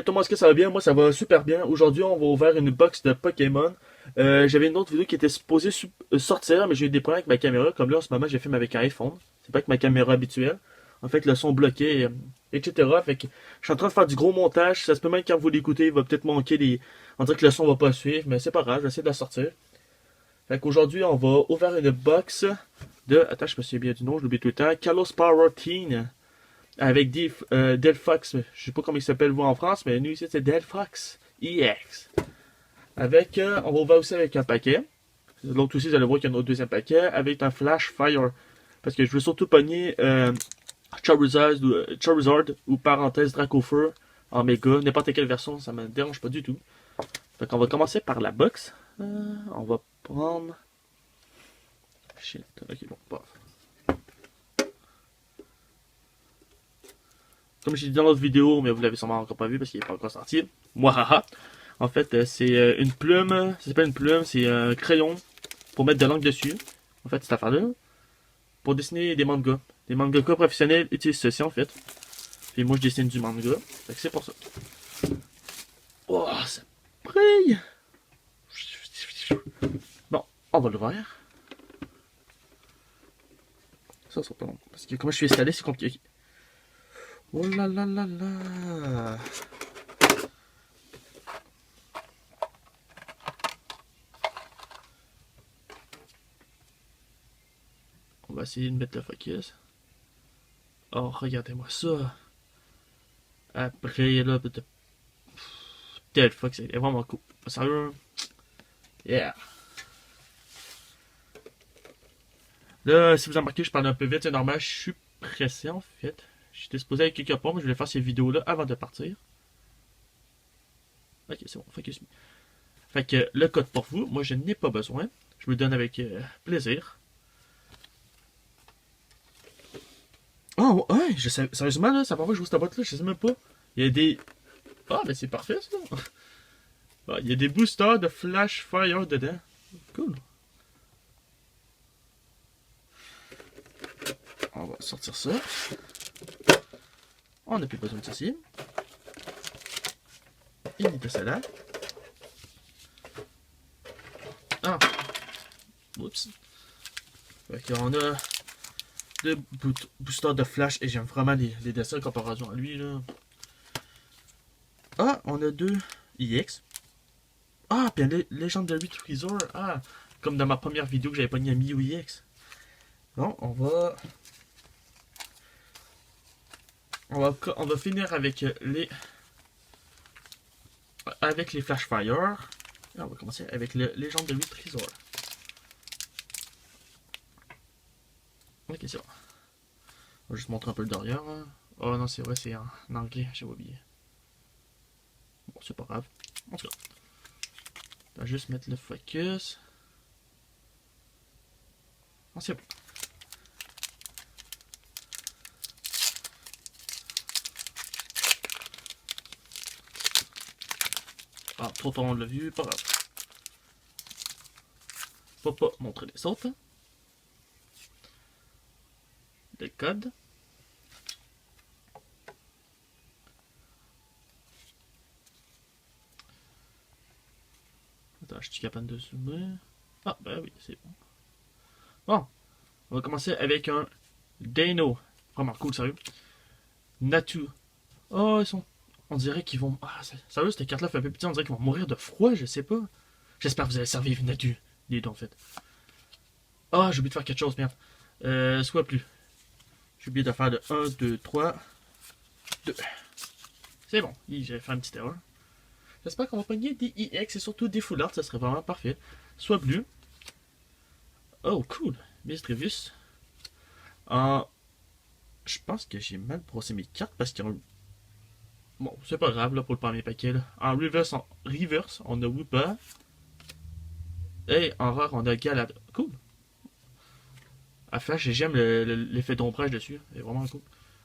tout le monde, est-ce que ça va bien? Moi, ça va super bien. Aujourd'hui, on va ouvrir une box de Pokémon. J'avais une autre vidéo qui était supposée sortir, mais j'ai eu des problèmes avec ma caméra. Comme là, en ce moment, j'ai filmé avec un iPhone. C'est pas avec ma caméra habituelle. En fait, le son bloqué, etc. Fait que je suis en train de faire du gros montage. Ça se peut même quand vous l'écoutez, il va peut-être manquer des. On dirait que le son va pas suivre, mais c'est pas grave, je vais essayer de la sortir. Fait qu'aujourd'hui, on va ouvrir une box de. Attends, je me souviens bien du nom, je l'oublie tout le temps. Kalos Power Teen. Avec Delphox, je sais pas comment il s'appelle vous en France, mais nous ici c'est Delphox EX. Avec, on va ouvrir aussi avec un paquet. L'autre aussi, vous allez voir qu'il y a un autre deuxième paquet. Avec un Flash Fire. Parce que je veux surtout pogner Charizard ou parenthèse Dracofeu en méga. N'importe quelle version, ça me dérange pas du tout. Fait qu'on va commencer par la box. On va prendre. Shit, ok, bon, paf. Comme j'ai dit dans l'autre vidéo, mais vous l'avez sûrement encore pas vu parce qu'il n'est pas encore sorti. Mwahaha. En fait, c'est une plume. Ça s'appelle une plume, c'est un crayon pour mettre de l'encre dessus. En fait, cette affaire-là. Pour dessiner des mangas. Les mangaka professionnels utilisent ceci en fait. Et moi, je dessine du manga. Fait que c'est pour ça. Oh, ça brille! Bon, on va l'ouvrir. Ça sera pas long. Parce que comme je suis installé, c'est compliqué. Oh là là là là! On va essayer de mettre le focus. Oh, regardez-moi ça. Après, là, tel fuck, c'est vraiment cool. Sérieux? Yeah. Là, si vous avez remarqué, je parle un peu vite, c'est normal, je suis pressé en fait. J'étais supposé avec quelque part, mais je voulais faire ces vidéos-là avant de partir. Ok, c'est bon, focus me. Fait que le code pour vous, moi je n'ai pas besoin. Je me le donne avec plaisir. Oh, ouais, je sais, sérieusement, là, ça va pas que je joue cette boîte-là, je sais même pas. Il y a des. Ah, mais c'est parfait ça. Ah, il y a des boosters de Flash Fire dedans. Cool. On va sortir ça. On n'a plus besoin de ceci. Il est de celle-là. Ah. Oups. Fait qu'on a deux boosters de Flash et j'aime vraiment les dessins en comparaison à lui là. Ah, on a deux EX. Ah, puis la légende de 8 Freezer. Ah, comme dans ma première vidéo que j'avais pogné à Mew EX. Bon, on va finir avec les Flash Fire. Et on va commencer avec le légende de 8 Freezer. Ok, c'est bon. On va juste montrer un peu le derrière. Hein. Oh non, c'est vrai, c'est en anglais, j'ai oublié. Bon, c'est pas grave. En tout cas, on va juste mettre le focus. Oh, c'est bon. Ah, trop tard on l'a vu, pas grave. Faut pas montrer les autres. Des codes. Attends, je suis capable de zoomer. Ah, ben oui, c'est bon. Bon, on va commencer avec un Dino. Vraiment cool, sérieux. Natu. Oh, ils sont. On dirait qu'ils vont. Ah, sérieux, cette carte-là fait un peu petit. On dirait qu'ils vont mourir de froid, je sais pas. J'espère que vous allez survivre, Natu. Les deux, en fait. Ah, j'ai oublié de faire quelque chose, merde. Soit plus. J'ai oublié de faire de 1, 2, 3, 2. C'est bon, j'ai fait une petite erreur. J'espère qu'on va pogner des EX et surtout des full art, ça serait vraiment parfait. Soit bleu. Oh, cool. Misdrevius. Je pense que j'ai mal brossé mes cartes parce qu'il y a un. Bon, c'est pas grave là pour le premier paquet. Là. En reverse, on a Woopa. Et en rare, on a Galad. Cool. À Flash, j'aime l'effet d'ombrage dessus. C'est vraiment cool.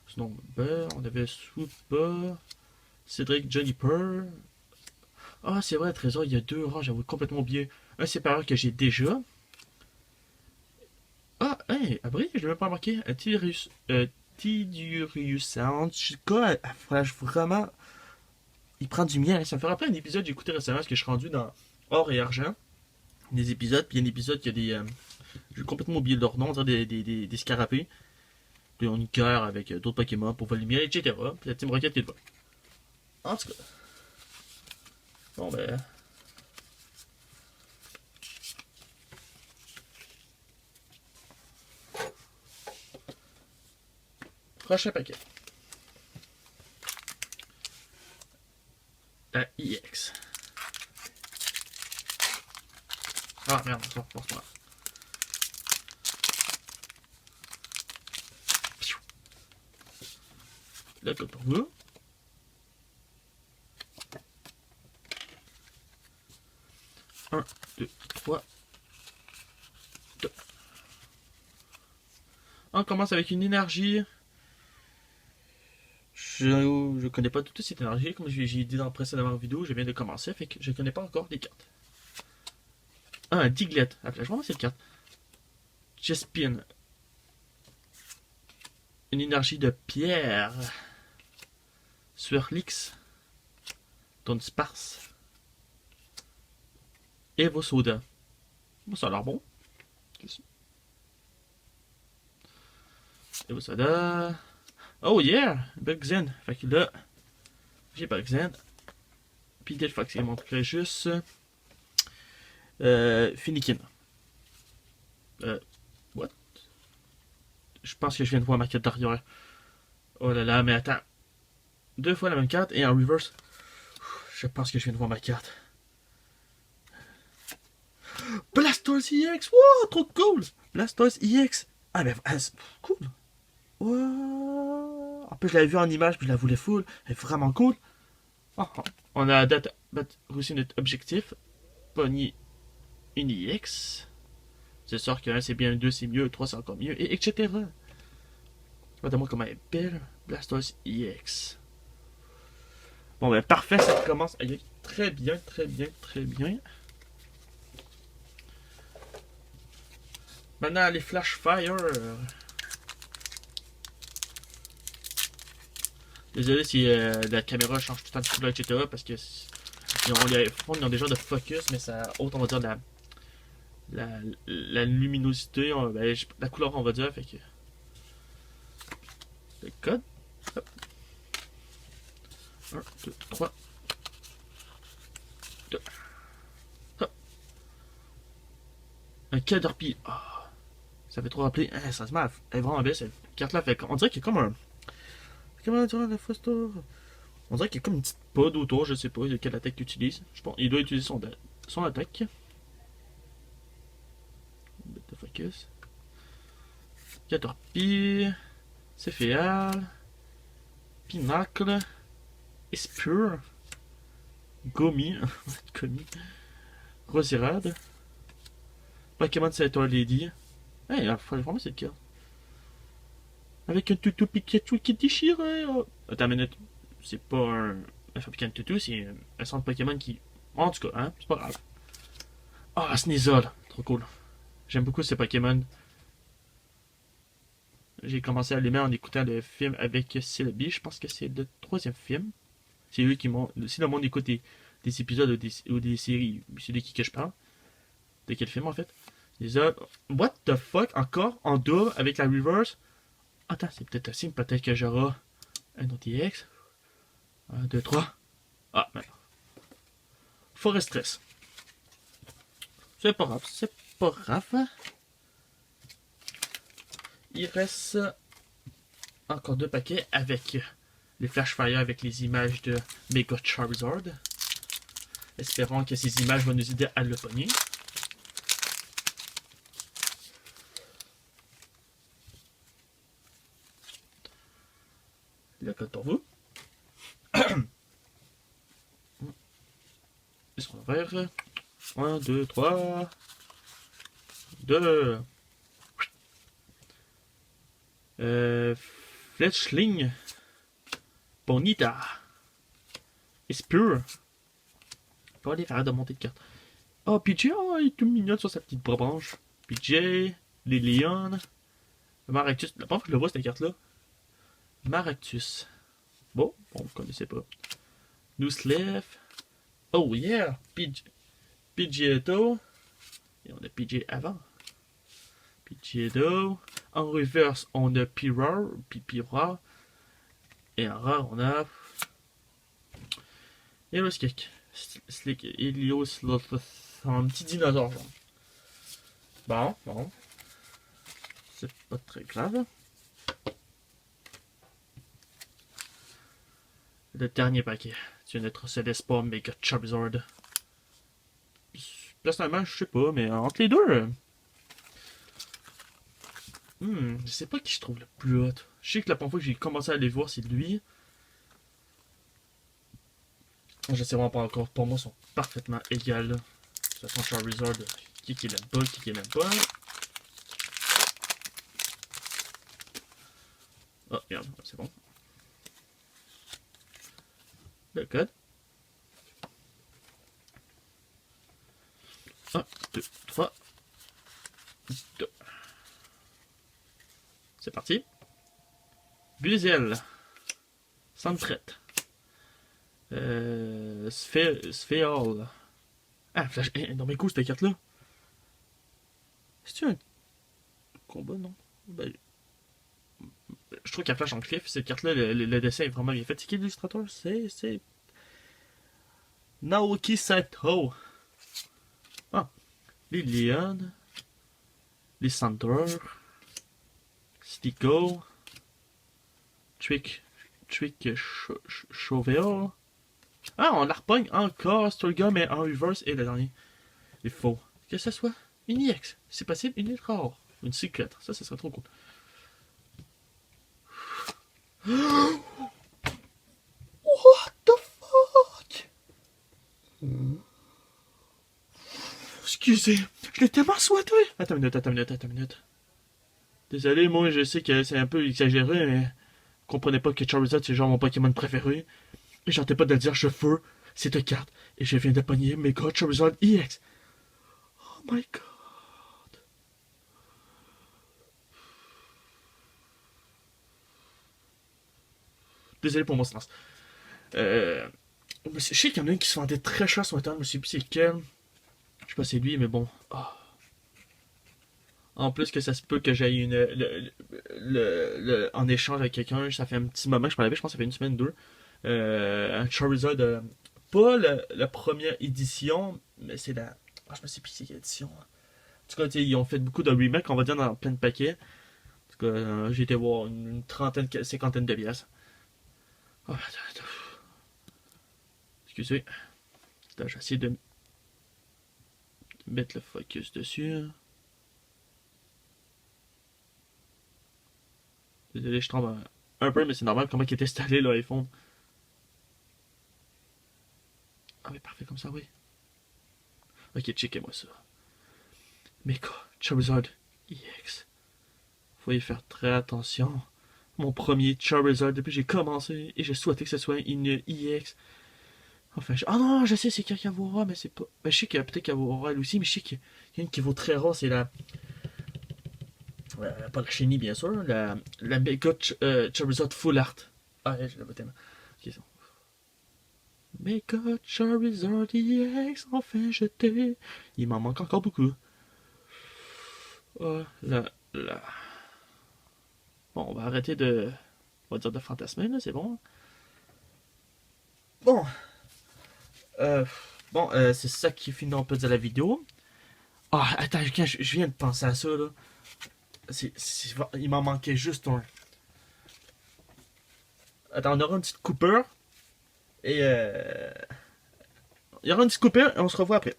Sinon, ben, on avait Swoopa, Cédric, Johnny Purr. Ah, c'est vrai, Trésor, il y a deux rangs, j'avoue complètement oublié. Un sépareur que j'ai déjà. Ah, hey, après, je l'ai même pas remarqué. Un Tidurius Sound. Je suis quoi, elle flash vraiment. il prend du miel. Ça me fait rappeler un épisode que j'ai écouté récemment parce que je suis rendu dans Or et Argent. Des épisodes, puis il y a un épisode qui a des. J'ai complètement oublié leur nom, on dirait des scarabées. Puis on y guerre avec d'autres Pokémon pour voler le miel, etc. Puis la Team Rocket qui est là. En tout cas. Bon ben. Prochain paquet. La IX. Ah merde, ça force moi. Le code pour vous. Un, deux, trois. Deux. On commence avec une énergie. Je connais pas toute cette énergie. Comme j'ai dit dans la précédente vidéo, je viens de commencer, fait que je connais pas encore les cartes. Un Diglett. Après, je vois cette carte. Chespin. Une énergie de pierre. Swirlix. Dunsparce. Evosoda. Bon, ça a l'air bon. Evosoda. Oh yeah! Bugzen. Fait que là, j'ai Bugzen. Puis Delphox, il montrerait juste. Finikin. What? Je pense que je viens de voir ma carte d'arrière. Oh là là, mais attends. Deux fois la même carte et en reverse. Je pense que je viens de voir ma carte. Blastoise EX! Wow, trop cool! Blastoise EX! Ah, mais c'est cool! Wow. En plus, je l'avais vu en image, puis je la voulais full. Elle est vraiment cool. Oh, on a réussi notre objectif. Pogner une EX. C'est sûr que 1 c'est bien, 2 c'est mieux, 3 c'est encore mieux, et etc. Regardez-moi comment elle est belle. Blastoise EX. Bon, ben parfait, ça commence à aller très bien, très bien, très bien. Maintenant, les Flash Fire. Désolé si la caméra change tout le temps de couleur, etc. Parce que ils ont des genres de focus, mais ça autre, on va dire, la luminosité, la couleur, on va dire. Fait que. Le code. Hop. 1, 2, 3. 2. Hop. Un Caterpie. Oh, ça fait trop rappeler. Hein, ça se met. Elle est vraiment belle cette carte-là. On dirait qu'il y a comme un. Comment dire la Foster? On dirait qu'il y a comme une petite pod autour, je sais pas de quelle attaque il utilise. Je pense qu'il doit utiliser son attaque. Bête de focus. Caterpie. Céphéal. Pinacle. Espure. Gomi. Gomi. Rosirade. Pokémon Center Lady. Hey, il faut vraiment cette carte. Avec un toutou Pikachu qui déchire. Oh. Attends une minute. C'est pas un fabricant de toutou, c'est un centre Pokémon qui. En tout cas, hein, c'est pas grave. Ah, Sneasel. Trop cool. J'aime beaucoup ces Pokémon. J'ai commencé à l'aimer en écoutant le film avec Celebi. Je pense que c'est le troisième film. C'est eux qui m'ont. Si le monde écoute des épisodes ou des séries, c'est de qui que je parle. De quel film en fait? Sneasel. What the fuck? Encore en double avec la reverse? Attends, c'est peut-être un signe. Peut-être que j'aurai un autre EX. 1, 2, 3. Ah, merde. Forestress. C'est pas grave, c'est pas grave. Il reste encore 2 paquets avec les Flash Fire avec les images de Mega Charizard. Espérons que ces images vont nous aider à le pogner. Le code pour vous. Ils seront verts. 1, 2, 3. 2. Fletchling. Bonita. Espure. Pas aller faire de montée de carte. Oh, PJ, oh, il est tout mignon sur sa petite branche. PJ. Lilion. Maractus. La première fois que je le vois, cette carte-là. Maractus. Bon, on ne connaissait pas. Newsleaf. Oh yeah! Pidgeotto. Et on a Pidgey avant. Pidgeotto. En reverse, on a Pipira. Et en rare, on a Helios-Kick. Slick, Helios, un petit dinosaure. Bon. C'est pas très grave. Le dernier paquet. C'est notre Célespa Mega Charizard. Personnellement, je sais pas, mais entre les deux. Je sais pas qui je trouve le plus hot. Je sais que la première fois que j'ai commencé à aller voir, c'est lui. Je sais vraiment pas encore. Pour moi, ils sont parfaitement égales. De toute façon, Charizard, qui l'aime pas, qui l'aime pas. Oh, regarde, c'est bon. Le code. 1, 2, 3, 2. C'est parti. Buizel. Sandtraite. Sphéral. Ah, flash. Dans mes coups, cette carte-là. C'est-tu un combat, non? Ben, je trouve qu'elle flash en cliff. Cette carte-là, le dessin est vraiment bien fait. C'est qui l'illustrateur? C'est Naoki Sato. Ah, les Leon. Les Sander. Stico. Trick Chauvel. Ah, on la repogne encore, Sturga, mais en reverse et le dernier. Il faut que ce soit une EX. C'est possible, une lettre rare. Une secret. Ça serait trop cool. What the fuck? Excusez, je l'ai tellement souhaité. Attends une minute. Désolé, moi je sais que c'est un peu exagéré, mais comprenez pas que Charizard c'est genre mon Pokémon préféré. Et j'arrêtais pas de le dire, je veux cette carte. Et je viens de pogner Mega Charizard EX. Oh my god. Désolé pour mon silence. Je sais qu'il y en a un qui se vendait très cher sur Internet, je sais plus c'est lequel. Je sais pas si c'est lui, mais bon. Oh. En plus que ça se peut que j'aille en échange avec quelqu'un, ça fait un petit moment que je parlais, je pense que ça fait une semaine, deux. Un Charizard pas la première édition, mais c'est la. Ah, je me sais plus c'est quelle édition. En tout cas, ils ont fait beaucoup de remakes, on va dire, dans plein de paquets. En tout cas, j'ai été voir une trentaine, cinquantaine de pièces. Oh, attends. Excusez. Là, je vais essayer de mettre le focus dessus. Désolé, je tremble un peu, mais c'est normal comment il est installé là, iPhone. Ah oui, parfait comme ça, oui. Ok, checkez-moi ça. Mecha Charizard EX. Faut y faire très attention. Mon premier Charizard depuis que j'ai commencé et je souhaitais que ce soit une EX. Enfin, ah non, je sais c'est qui vaut rare, mais c'est pas. Ben, je sais qu'il y a peut-être qu'elle vaut rare elle aussi, mais je sais qu'il y a une qui vaut très rare, c'est la. Pas la Shiny, bien sûr, la Mega Charizard Full Art. Ah, je l'avais tellement. Ok, ça. Mega Charizard EX, enfin je t'ai. Il m'en manque encore beaucoup. Oh là là. Bon, on va arrêter de. On va dire de fantasmer, là, c'est bon. Bon. Euh, c'est ça qui finit un peu de la vidéo. Ah, attends, je viens de penser à ça, là. Il m'en manquait juste un. Attends, on aura une petite coupure. Et il y aura une petite coupure et on se revoit après.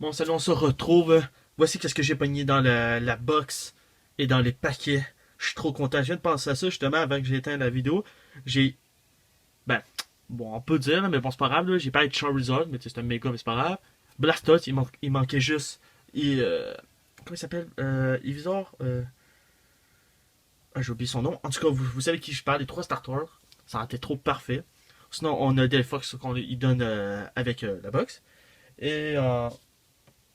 Bon, salut, on se retrouve. Voici qu'est-ce que j'ai pogné dans la box et dans les paquets. Je suis trop content. Je viens de penser à ça justement avant que j'ai éteint la vidéo. J'ai. Ben, bon, on peut dire, mais bon, c'est pas grave. Là. J'ai pas de Charizard, mais c'est un méga, mais c'est pas grave. Blastoise, il manquait juste. Comment il s'appelle Ivysaur j'ai oublié son nom. En tout cas, vous savez de qui je parle. Les trois starters. Ça a été trop parfait. Sinon, on a Delphox qu'on lui donne avec la box. Et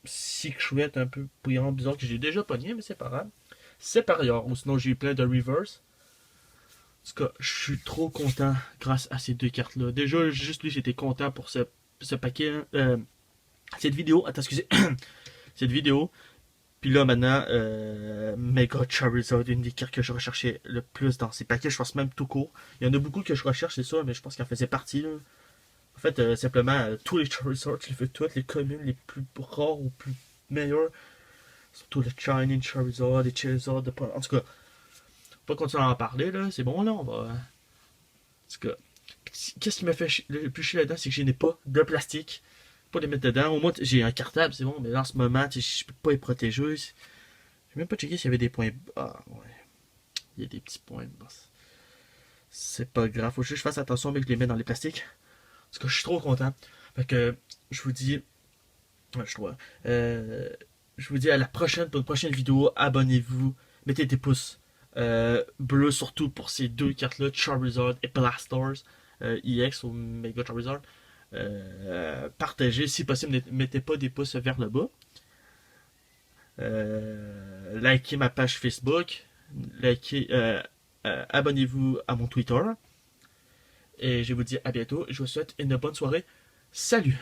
Sick Chouette un peu bouillant, bizarre que j'ai déjà pogné, mais c'est pas grave. C'est par ailleurs. Ou sinon, j'ai eu plein de reverse. tout cas, je suis trop content grâce à ces deux cartes-là. Déjà, juste lui, j'étais content pour ce paquet. Cette vidéo, attends, excusez, cette vidéo. Puis là, maintenant, Mega Charizard, une des cartes que je recherchais le plus dans ces paquets, je pense même tout court. Il y en a beaucoup que je recherche, c'est sûr, mais je pense qu'elle faisait partie, là. En fait, simplement, tous les Charizards, je les veux toutes, les communes les plus rares ou plus meilleures. Surtout le Shining Charizard, les Charizard, en tout cas, on va continuer à en parler, là. C'est bon, là, on va. En tout cas, qu'est-ce qui m'a fait le plus chier là-dedans, c'est que je n'ai pas de plastique pour les mettre dedans. Au moins, j'ai un cartable, c'est bon, mais là, en ce moment, je peux pas les protéger. J'ai même pas checké s'il y avait des points. Ah, ouais. Il y a des petits points. Bon, c'est pas grave. Faut juste que je fasse attention, mais que je les mets dans les plastiques. Parce que je suis trop content. Fait que, je vous dis. Je dois. Je vous dis à la prochaine pour une prochaine vidéo. Abonnez-vous. Mettez des pouces bleus, surtout pour ces deux cartes-là, Charizard et Blastars. EX ou Mega Charizard. Partagez. Si possible, ne mettez pas des pouces vers le bas. Likez ma page Facebook. Abonnez-vous à mon Twitter. Et je vous dis à bientôt. Je vous souhaite une bonne soirée. Salut!